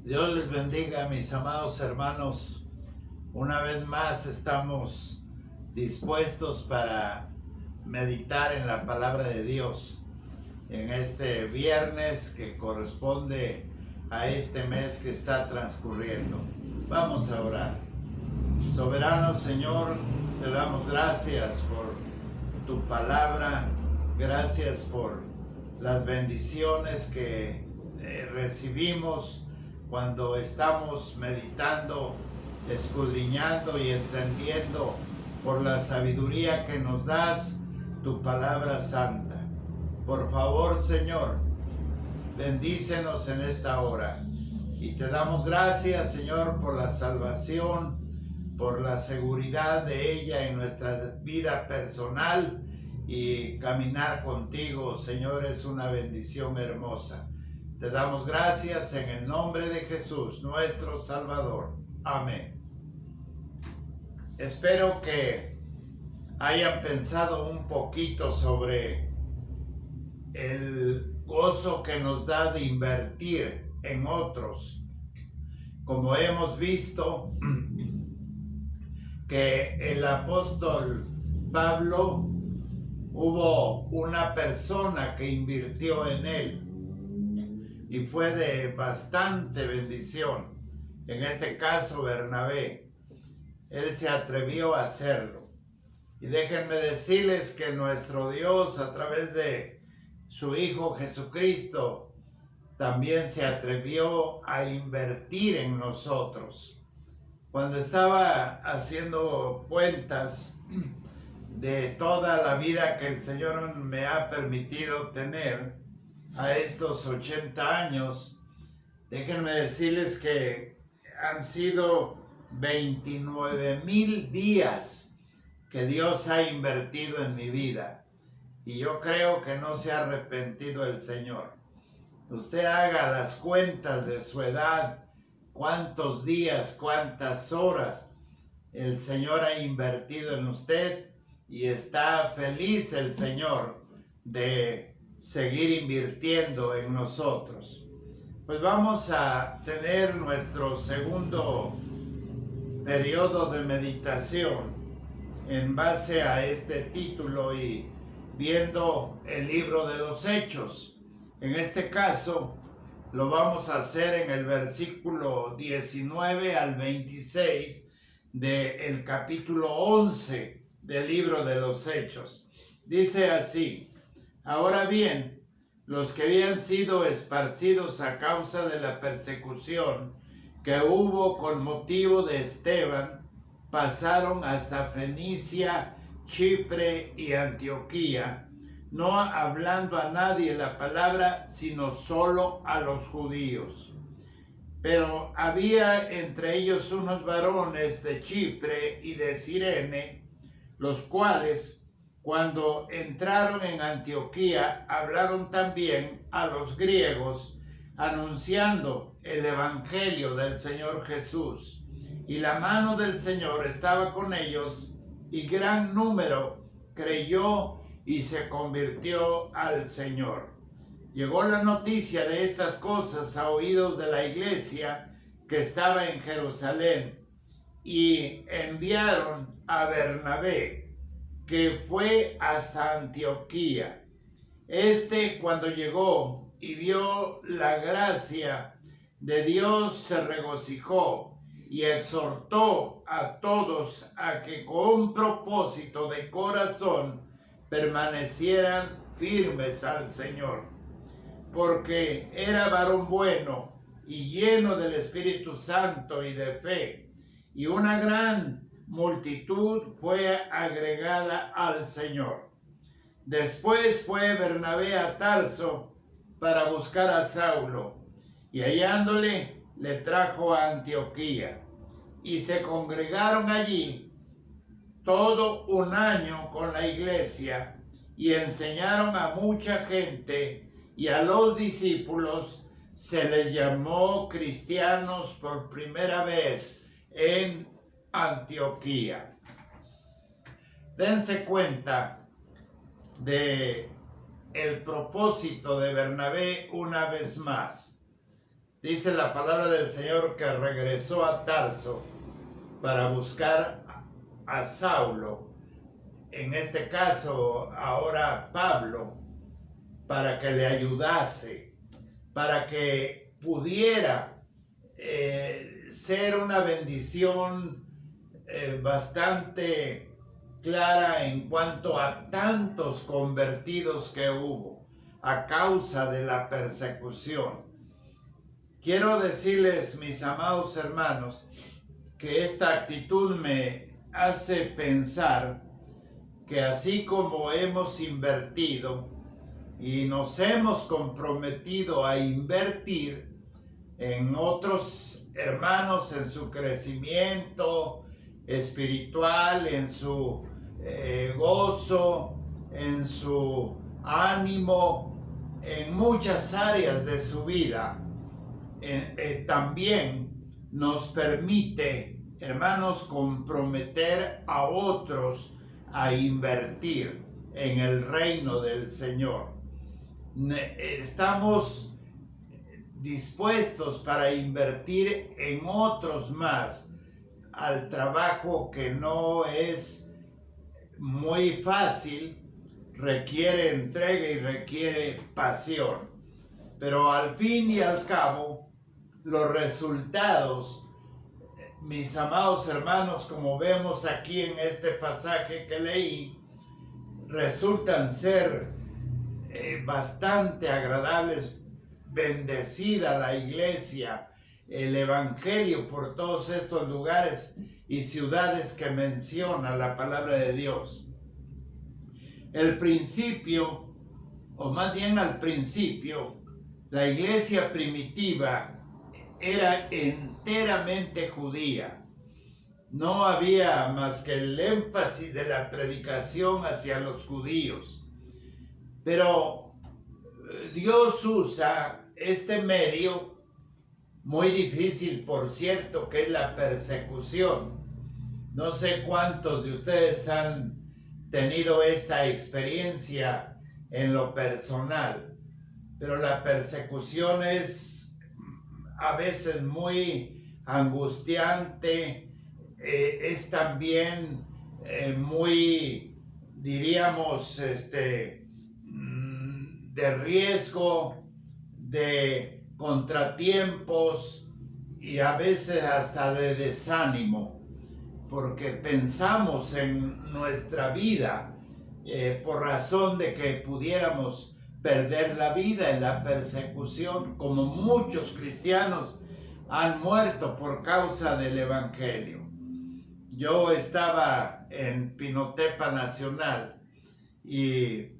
Dios les bendiga, mis amados hermanos. Una vez más estamos dispuestos para meditar en la palabra de Dios en este viernes que corresponde a este mes que está transcurriendo. Vamos a orar. Soberano Señor, te damos gracias por tu palabra, gracias por las bendiciones que recibimos cuando estamos meditando, escudriñando y entendiendo por la sabiduría que nos das tu palabra santa. Por favor, Señor, bendícenos en esta hora y te damos gracias, Señor, por la salvación, por la seguridad de ella en nuestra vida personal, y caminar contigo, Señor, es una bendición hermosa. Te damos gracias en el nombre de Jesús, nuestro Salvador. Amén. Espero que hayan pensado un poquito sobre el gozo que nos da de invertir en otros. Como hemos visto que el apóstol Pablo, hubo una persona que invirtió en él y fue de bastante bendición. En este caso, Bernabé. Él se atrevió a hacerlo. Y déjenme decirles que nuestro Dios, a través de su Hijo Jesucristo, también se atrevió a invertir en nosotros. Cuando estaba haciendo cuentas de toda la vida que el Señor me ha permitido tener a estos 80 años, déjenme decirles que han sido 29,000 días que Dios ha invertido en mi vida, y yo creo que no se ha arrepentido el Señor. Usted haga las cuentas de su edad, cuántos días, cuántas horas el Señor ha invertido en usted, y está feliz el Señor de seguir invirtiendo en nosotros. Pues vamos a tener nuestro segundo periodo de meditación en base a este título y viendo el libro de los Hechos. En este caso lo vamos a hacer en el versículo 19 al 26 del capítulo 11 del libro de los Hechos. Dice así: ahora bien, los que habían sido esparcidos a causa de la persecución que hubo con motivo de Esteban, pasaron hasta Fenicia, Chipre y Antioquía, no hablando a nadie la palabra, sino solo a los judíos. Pero había entre ellos unos varones de Chipre y de Cirene, los cuales, cuando entraron en Antioquía, hablaron también a los griegos, anunciando el evangelio del Señor Jesús. Y la mano del Señor estaba con ellos, y gran número creyó y se convirtió al Señor. Llegó la noticia de estas cosas a oídos de la iglesia que estaba en Jerusalén, y enviaron a Bernabé, que fue hasta Antioquía. Cuando llegó y vio la gracia de Dios, se regocijó y exhortó a todos a que con propósito de corazón permanecieran firmes al Señor, porque era varón bueno y lleno del Espíritu Santo y de fe, y una gran multitud fue agregada al Señor. Después fue Bernabé a Tarso para buscar a Saulo, y hallándole le trajo a Antioquía, y se congregaron allí todo un año con la iglesia, y enseñaron a mucha gente, y a los discípulos se les llamó cristianos por primera vez en Antioquía. Dense cuenta de el propósito de Bernabé una vez más. Dice la palabra del Señor que regresó a Tarso para buscar a Saulo, en este caso ahora Pablo, para que le ayudase, para que pudiera ser una bendición bastante clara en cuanto a tantos convertidos que hubo a causa de la persecución. Quiero decirles, mis amados hermanos, que esta actitud me hace pensar que así como hemos invertido y nos hemos comprometido a invertir en otros hermanos, en su crecimiento espiritual, en su gozo, en su ánimo, en muchas áreas de su vida, también nos permite, hermanos, comprometer a otros a invertir en el reino del Señor. Estamos dispuestos para invertir en otros más al trabajo que no es muy fácil, requiere entrega y requiere pasión, pero al fin y al cabo los resultados, mis amados hermanos, como vemos aquí en este pasaje que leí, resultan ser bastante agradables. Bendecida la iglesia, el evangelio por todos estos lugares y ciudades que menciona la palabra de Dios. El principio, o más bien al principio, la iglesia primitiva era enteramente judía. No había más que el énfasis de la predicación hacia los judíos. Pero Dios usa este medio, muy difícil por cierto, que es la persecución. No sé cuántos de ustedes han tenido esta experiencia en lo personal, pero la persecución es a veces muy angustiante, es también muy, diríamos, de riesgo, de contratiempos y a veces hasta de desánimo, porque pensamos en nuestra vida por razón de que pudiéramos perder la vida en la persecución, como muchos cristianos han muerto por causa del evangelio. Yo estaba en Pinotepa Nacional y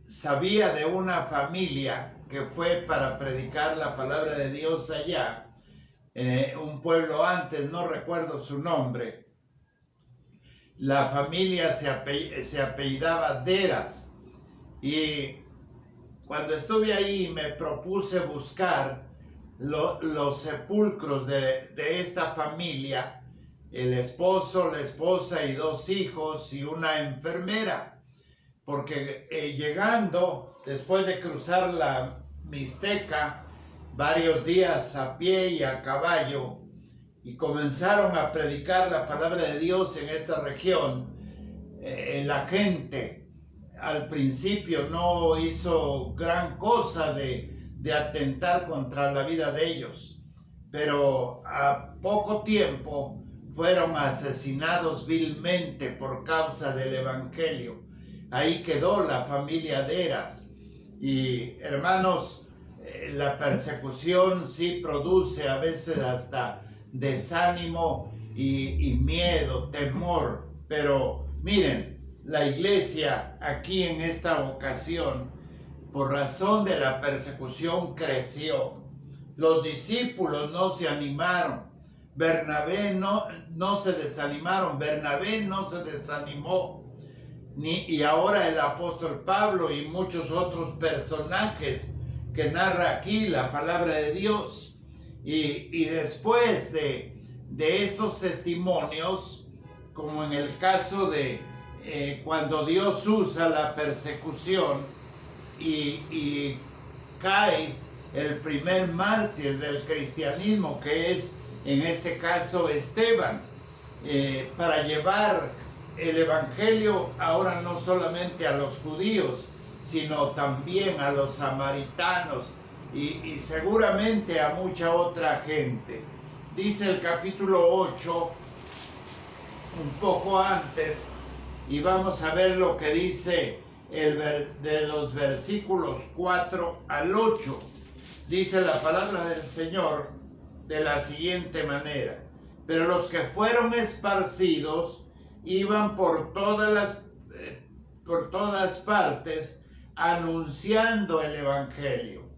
sabía de una familia que fue para predicar la palabra de Dios allá, un pueblo antes, no recuerdo su nombre. La familia se apellidaba Deras, y cuando estuve ahí me propuse buscar los sepulcros de esta familia, el esposo, la esposa y 2 hijos y una enfermera, porque llegando, después de cruzar la Mixteca, varios días a pie y a caballo, y comenzaron a predicar la palabra de Dios en esta región, la gente al principio no hizo gran cosa de atentar contra la vida de ellos, pero a poco tiempo fueron asesinados vilmente por causa del evangelio. Ahí quedó la familia Deras. Y hermanos, la persecución sí produce a veces hasta desánimo y miedo, temor, pero miren, la iglesia aquí en esta ocasión, por razón de la persecución, creció. Los discípulos no se animaron. Bernabé no se desanimaron. Bernabé no se desanimó. Y ahora el apóstol Pablo y muchos otros personajes que narra aquí la palabra de Dios. Y después de estos testimonios, como en el caso de cuando Dios usa la persecución y cae el primer mártir del cristianismo, que es en este caso Esteban, para llevar el evangelio ahora no solamente a los judíos, sino también a los samaritanos y seguramente a mucha otra gente. Dice el capítulo 8, un poco antes, y vamos a ver lo que dice de los versículos 4 al 8. Dice la palabra del Señor de la siguiente manera: pero los que fueron esparcidos iban por todas partes anunciando el evangelio.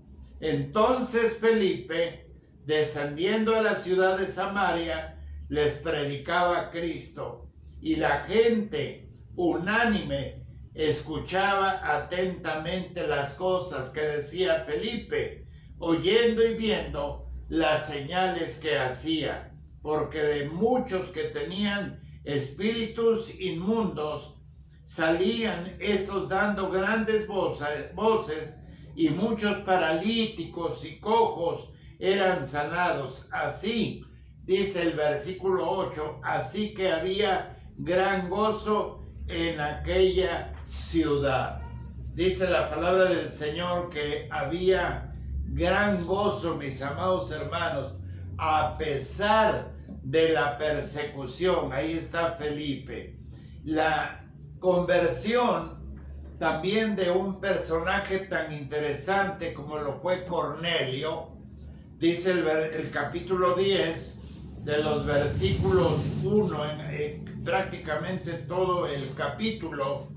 Entonces Felipe, descendiendo a la ciudad de Samaria, les predicaba a Cristo, y la gente unánime escuchaba atentamente las cosas que decía Felipe, oyendo y viendo las señales que hacía, porque de muchos que tenían espíritus inmundos salían estos dando grandes voces, y muchos paralíticos y cojos eran sanados. Así, dice el versículo 8, así que había gran gozo en aquella ciudad. Dice la palabra del Señor que había gran gozo, mis amados hermanos, a pesar de la persecución. Ahí está Felipe. La conversión también de un personaje tan interesante como lo fue Cornelio, dice el capítulo 10, de los versículos 1, prácticamente todo el capítulo.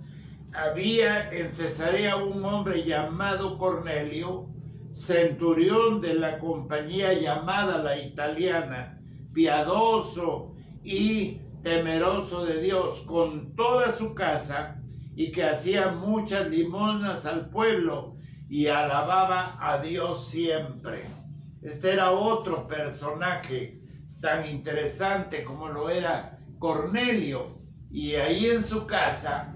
Había en Cesarea un hombre llamado Cornelio, centurión de la compañía llamada la Italiana, piadoso y temeroso de Dios con toda su casa, y que hacía muchas limosnas al pueblo y alababa a Dios siempre. Este era otro personaje tan interesante como lo era Cornelio, y ahí en su casa,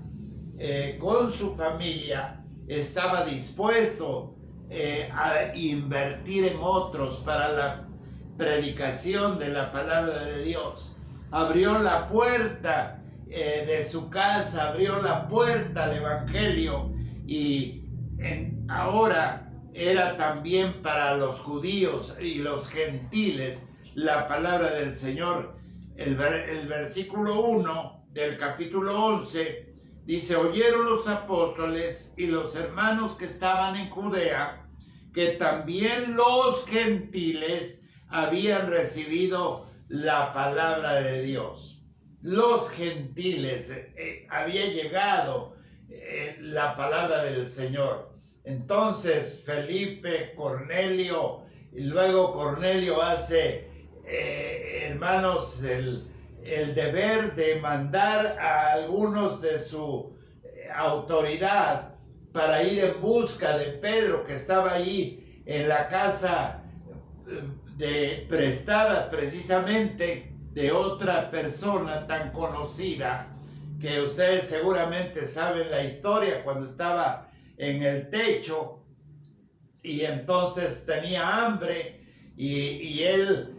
con su familia, estaba dispuesto a invertir en otros para la predicación de la palabra de Dios. Abrió la puerta de su casa, abrió la puerta al evangelio, y ahora era también para los judíos y los gentiles la palabra del Señor. El versículo 1 del capítulo 11 dice: oyeron los apóstoles y los hermanos que estaban en Judea que también los gentiles habían recibido la palabra de Dios. Los gentiles, había llegado la palabra del Señor. Entonces Felipe, Cornelio, y luego Cornelio hace, hermanos, el deber de mandar a algunos de su autoridad para ir en busca de Pedro, que estaba ahí en la casa prestada precisamente de otra persona tan conocida, que ustedes seguramente saben la historia, cuando estaba en el techo y entonces tenía hambre, y él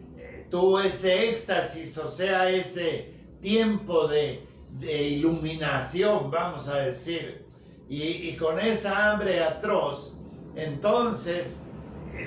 tuvo ese éxtasis, o sea, ese tiempo de iluminación, vamos a decir, y con esa hambre atroz, entonces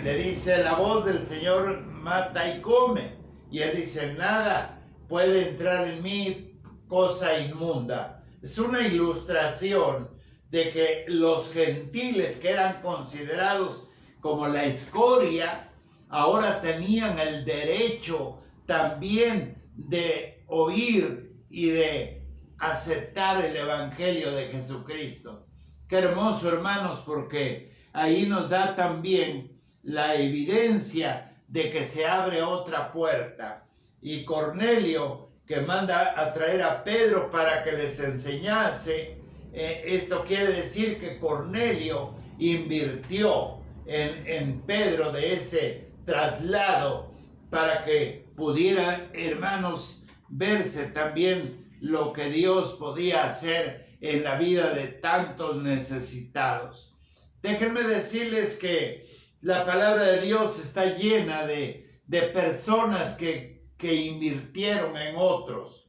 le dice la voz del Señor: mata y come. Y él dice: nada puede entrar en mí cosa inmunda. Es una ilustración de que los gentiles, que eran considerados como la escoria, ahora tenían el derecho también de oír y de aceptar el evangelio de Jesucristo. Qué hermoso, hermanos, porque ahí nos da también la evidencia de que se abre otra puerta. Y Cornelio, que manda a traer a Pedro para que les enseñase, esto quiere decir que Cornelio invirtió en Pedro de ese traslado para que pudiera, hermanos, verse también lo que Dios podía hacer en la vida de tantos necesitados. Déjenme decirles que La palabra de Dios está llena de personas que invirtieron en otros.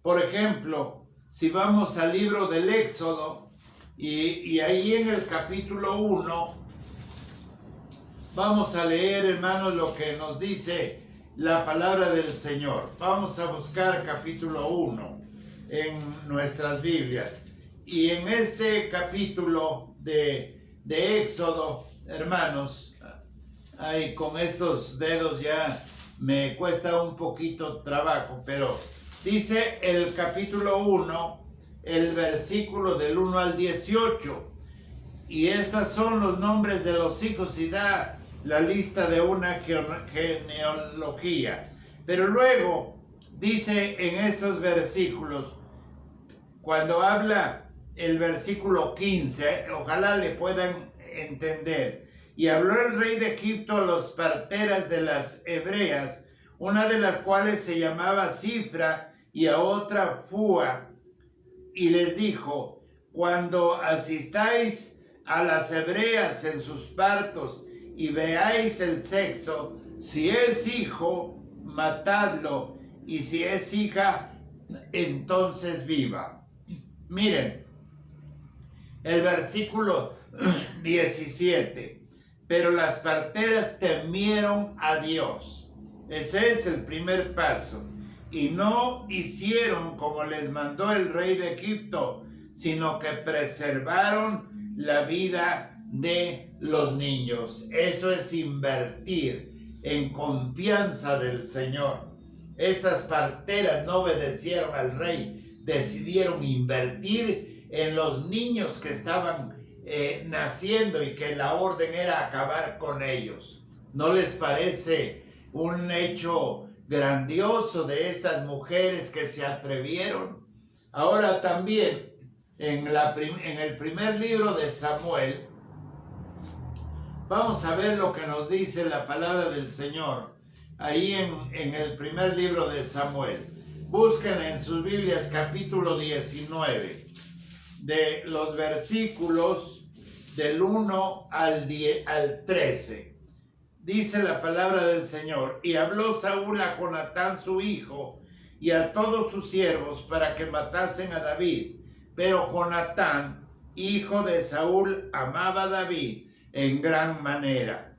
Por ejemplo, si vamos al libro del Éxodo, y ahí en el capítulo 1, vamos a leer, hermanos, lo que nos dice la palabra del Señor. Vamos a buscar capítulo 1 en nuestras Biblias. Y en este capítulo de Éxodo, hermanos, ay, con estos dedos ya me cuesta un poquito trabajo, pero dice el capítulo 1, el versículo del 1 al 18. Y estos son los nombres de los hijos y da la lista de una genealogía. Pero luego dice en estos versículos, cuando habla el versículo 15, ojalá le puedan entender. Y habló el rey de Egipto a las parteras de las hebreas, una de las cuales se llamaba Cifra y a otra Fua, y les dijo: cuando asistáis a las hebreas en sus partos y veáis el sexo, si es hijo, matadlo, y si es hija, entonces viva. Miren, el versículo 17. Pero las parteras temieron a Dios. Ese es el primer paso. Y no hicieron como les mandó el rey de Egipto, sino que preservaron la vida de los niños. Eso es invertir en confianza del Señor. Estas parteras no obedecieron al rey, decidieron invertir en los niños que estaban naciendo y que la orden era acabar con ellos. ¿No les parece un hecho grandioso de estas mujeres que se atrevieron? Ahora también en el primer libro de Samuel vamos a ver lo que nos dice la palabra del Señor ahí en el primer libro de Samuel. Busquen en sus Biblias capítulo 19, de los versículos del 1 al 13. Dice la palabra del Señor: y habló Saúl a Jonatán su hijo y a todos sus siervos para que matasen a David. Pero Jonatán, hijo de Saúl, amaba a David en gran manera.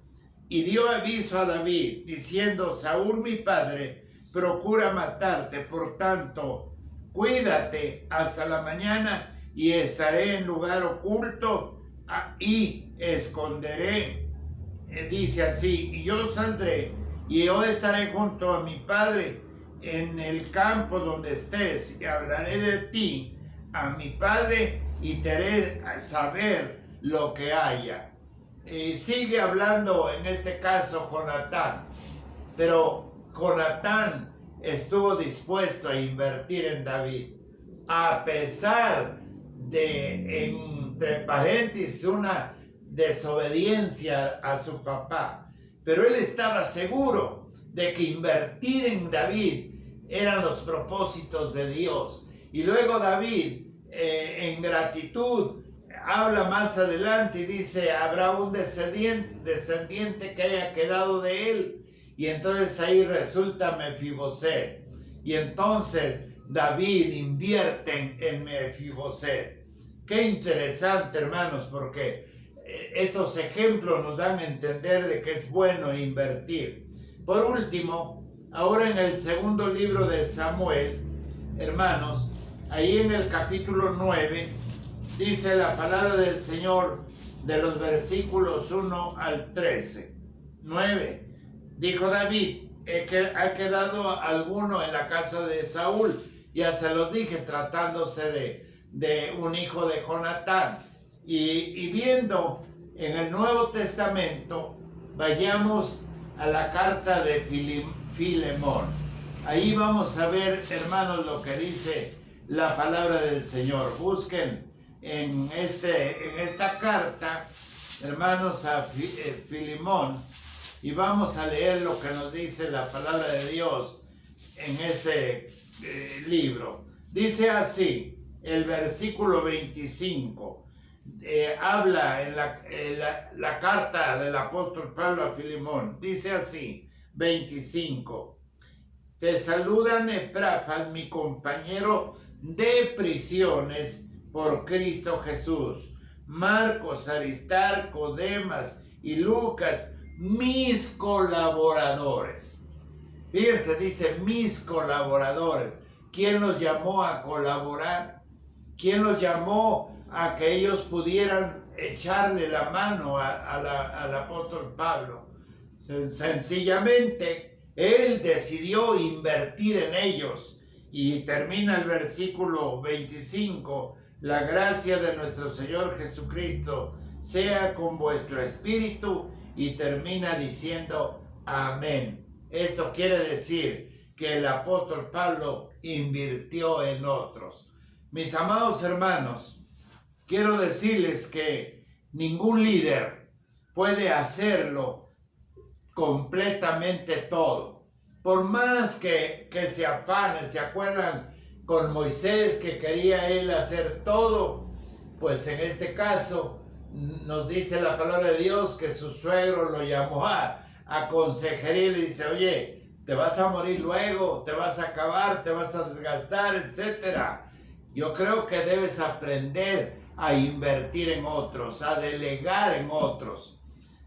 Y dio aviso a David, diciendo: Saúl mi padre procura matarte, por tanto, cuídate hasta la mañana, y estaré en lugar oculto y esconderé. Dice así: y yo saldré y yo estaré junto a mi padre en el campo donde estés, y hablaré de ti a mi padre y te haré saber lo que haya. Sigue hablando en este caso Jonatán, pero Jonatán estuvo dispuesto a invertir en David, a pesar de, entre paréntesis, una desobediencia a su papá. Pero él estaba seguro de que invertir en David eran los propósitos de Dios. Y luego David, en gratitud, habla más adelante y dice: habrá un descendiente que haya quedado de él. Y entonces ahí resulta Mefiboset. Y entonces David invierte en Mefiboset. Qué interesante, hermanos, porque estos ejemplos nos dan a entender de que es bueno invertir. Por último, ahora en el segundo libro de Samuel, hermanos, ahí en el capítulo 9, dice la palabra del Señor de los versículos 1 al 13. 9. Dijo David: ha quedado alguno en la casa de Saúl. Ya se los dije, tratándose de un hijo de Jonatán. Y viendo en el Nuevo Testamento, vayamos a la carta de Filemón. Ahí vamos a ver, hermanos, lo que dice la palabra del Señor. Busquen en esta carta, hermanos, a Filemón, y vamos a leer lo que nos dice la palabra de Dios en este libro. Dice así el versículo 25: habla en la carta del apóstol Pablo a Filemón. Dice así, 25. Te saludan Epafras, mi compañero de prisiones por Cristo Jesús, Marcos, Aristarco, Demas y Lucas, mis colaboradores. Fíjense, dice mis colaboradores. ¿Quién los llamó a colaborar? ¿Quién los llamó a que ellos pudieran echarle la mano al apóstol Pablo? Sencillamente, él decidió invertir en ellos. Y termina el versículo 25. La gracia de nuestro Señor Jesucristo sea con vuestro espíritu. Y termina diciendo amén. Esto quiere decir que el apóstol Pablo invirtió en otros. Mis amados hermanos, quiero decirles que ningún líder puede hacerlo completamente todo. Por más que se afane, ¿se acuerdan con Moisés que quería él hacer todo? Pues en este caso nos dice la palabra de Dios que su suegro lo llamó a consejería y le dice, oye, te vas a morir luego, te vas a acabar, te vas a desgastar, etcétera. Yo creo que debes aprender a invertir en otros, a delegar en otros.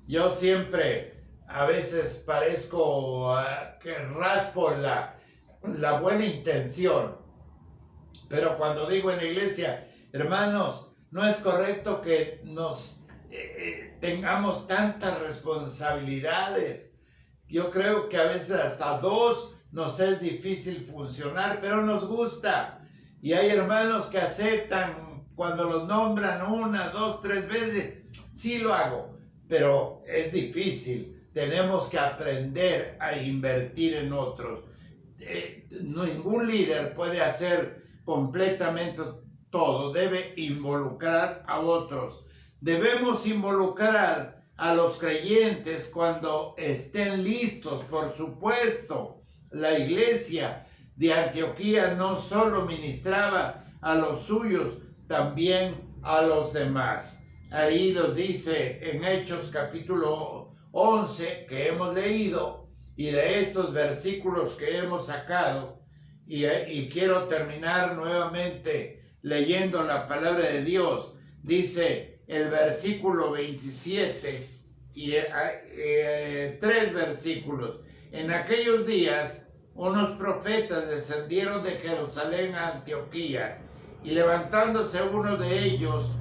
Yo siempre, a veces parezco que raspo la buena intención, pero cuando digo en la iglesia, hermanos, no es correcto que nos tengamos tantas responsabilidades. Yo creo que a veces hasta dos nos es difícil funcionar, pero nos gusta. Y hay hermanos que aceptan cuando los nombran 1, 2, 3 veces. Sí lo hago, pero es difícil. Tenemos que aprender a invertir en otros. Ningún líder puede hacer completamente todo. Debe involucrar a otros. Debemos involucrar a los creyentes cuando estén listos. Por supuesto, la iglesia de Antioquía no solo ministraba a los suyos, también a los demás. Ahí lo dice en Hechos capítulo 11 que hemos leído, y de estos versículos que hemos sacado, y quiero terminar nuevamente leyendo la palabra de Dios. Dice el versículo 27 y 3 versículos. En aquellos días unos profetas descendieron de Jerusalén a Antioquía, y levantándose uno de ellos,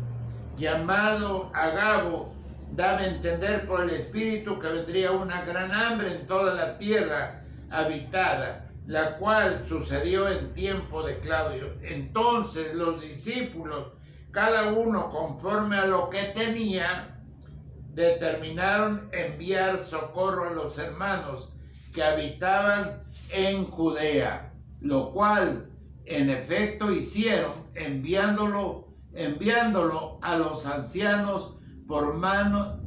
llamado Agabo, daba a entender por el Espíritu que vendría una gran hambre en toda la tierra habitada, la cual sucedió en tiempo de Claudio. Entonces los discípulos, cada uno conforme a lo que tenía, determinaron enviar socorro a los hermanos que habitaban en Judea, lo cual en efecto hicieron, enviándolo a los ancianos por mano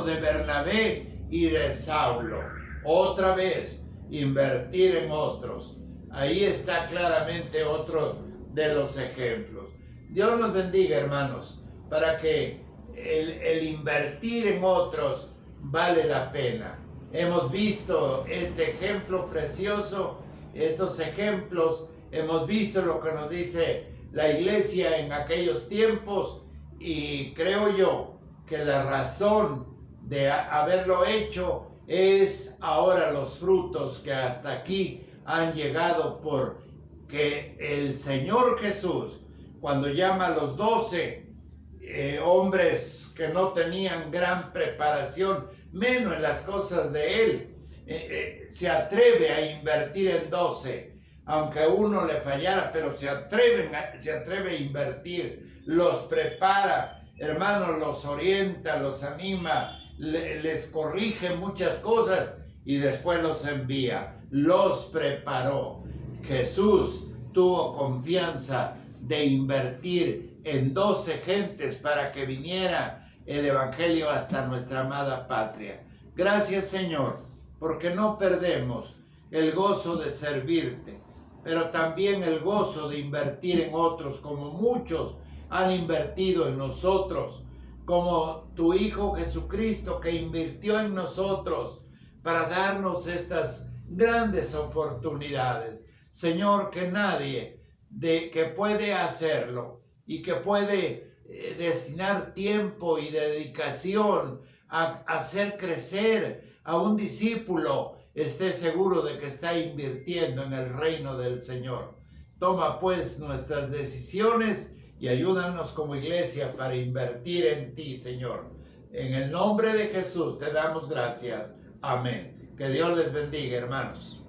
de Bernabé y de Saulo. Otra vez, invertir en otros. Ahí está claramente otro de los ejemplos. Dios nos bendiga, hermanos, para que el invertir en otros vale la pena. Hemos visto este ejemplo precioso, estos ejemplos, hemos visto lo que nos dice la iglesia en aquellos tiempos, y creo yo que la razón de haberlo hecho es ahora los frutos que hasta aquí han llegado, porque el Señor Jesús, cuando llama a los 12 hombres que no tenían gran preparación, menos en las cosas de Él, se atreve a invertir en 12, aunque a uno le fallara, pero se atreve a invertir, los prepara, hermanos, los orienta, los anima, les corrige muchas cosas y después los envía, los preparó. Jesús tuvo confianza de invertir en 12 gentes para que viniera el evangelio hasta nuestra amada patria. Gracias, Señor, porque no perdemos el gozo de servirte, pero también el gozo de invertir en otros, como muchos han invertido en nosotros, como tu Hijo Jesucristo que invirtió en nosotros para darnos estas grandes oportunidades. Señor, que nadie que puede hacerlo y que puede destinar tiempo y dedicación a hacer crecer a un discípulo, esté seguro de que está invirtiendo en el reino del Señor. Toma pues nuestras decisiones y ayúdanos como iglesia para invertir en ti, Señor. En el nombre de Jesús te damos gracias. Amén. Que Dios les bendiga, hermanos.